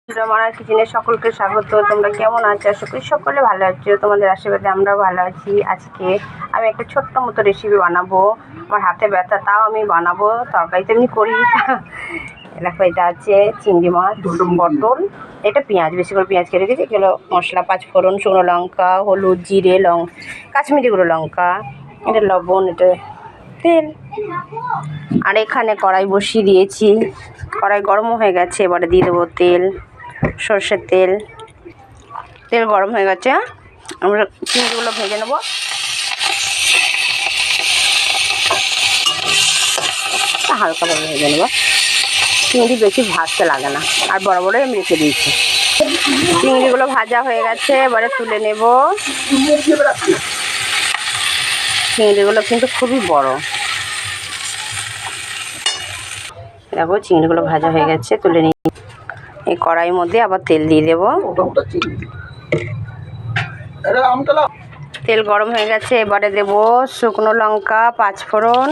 মানার কিচেনে সকলকে স্বাগত। তোমরা কেমন আছো? আশা করি সকলে ভালো আছো। তোমাদের আশীর্বাদে আমরাও ভালো আছি। আজকে আমি একটা ছোট্ট মতো রেসিপি বানাবো। আমার হাতে ব্যথা, তাও আমি বানাবো। তরকারি তো এমনি করি। দেখো, এটা আছে চিংড়ি মাছ, পটল, এটা পেঁয়াজ, বেশি করে পেঁয়াজ কেটে রেখেছি। এগুলো মশলা, পাঁচফোড়ন, শুকনো লঙ্কা, হলুদ, জিরে, কাশ্মীরি গুঁড়ো লঙ্কা, এটা লবণ, এটা তেল। আর এখানে কড়াই বসিয়ে দিয়েছি। কড়াই গরম হয়ে গেছে, এবারে দিয়ে দেবো তেল, সর্ষের তেল। তেল গরম হয়ে গেছে, আমরা চিংড়িগুলো ভেজে নেব। হালকাভাবে ভেজে নেব। চিংড়ি বেশি ভাজতে লাগে না, আর বড় বড়ই আমি রেখে দিয়েছি। চিংড়িগুলো ভাজা হয়ে গেছে, এবারে তুলে নেব। চিংড়িগুলো কিন্তু খুবই বড়। দেখো, চিংড়িগুলো ভাজা হয়ে গেছে, তুলে নিই। এই কড়াইয়ের মধ্যে আবার তেল দিয়ে দেবো। তেল গরম হয়ে গেছে, এবারে দেব শুকনো লঙ্কা, পাঁচফোড়ন,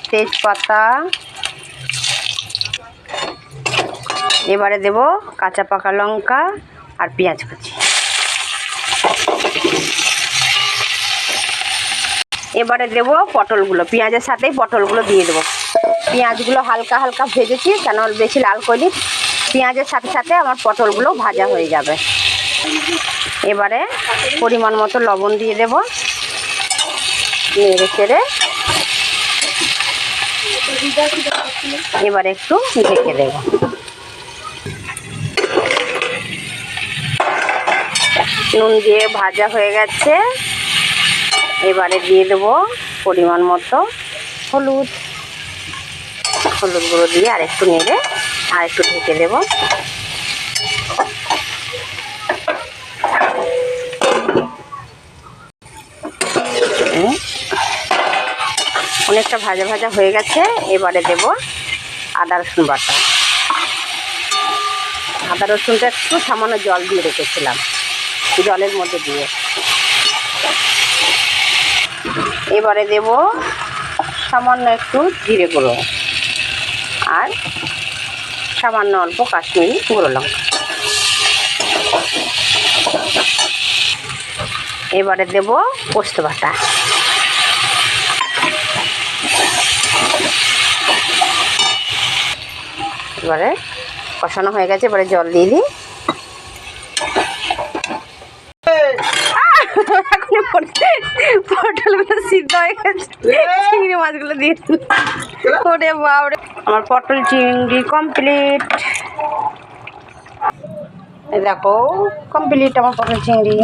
তেজপাতা। এবারে দেব কাঁচা পাকা লঙ্কা আর পেঁয়াজ কুচি। এবারে দেব পটলগুলো, পেঁয়াজের সাথেই পটলগুলো দিয়ে দেবো। পেঁয়াজগুলো হালকা হালকা ভেজেছি, কেন বেশি লাল করিনি। পেঁয়াজের সাথে সাথে আমার পটলগুলো ভাজা হয়ে যাবে। এবারে পরিমাণ মতো লবণ দিয়ে দেব, নেড়ে চেড়ে এবারে একটু ঢেকে দেব। নুন দিয়ে ভাজা হয়ে গেছে, এবারে দিয়ে দেবো পরিমাণ মতো হলুদ গুঁড়ো দিয়ে আর একটু নেড়ে আর একটু ঢেকে দেব। অনেকটা ভাজা ভাজা হয়ে গেছে, এবারে দেব আদা রসুন বাটা। আদা রসুনটা একটু সামান্য জল দিয়ে রেখেছিলাম, জলের মধ্যে দিয়ে। এবারে দেব সামান্য একটু জিরে গুঁড়ো আর সামান্য অল্প কাশ্মীরি গুঁড়ো লঙ্কা। এবারে দেব পোস্ত বাটা। এবারে কষানো হয়ে গেছে, এবারে জল দিয়ে দিই। পটলগুলো সিদ্ধ হয়ে গেছে, চিংড়ি মাছগুলো দিয়ে ওরে বাবা, আমার পটল চিংড়ি কমপ্লিট। দেখো, কমপ্লিট আমার পটল চিংড়ি।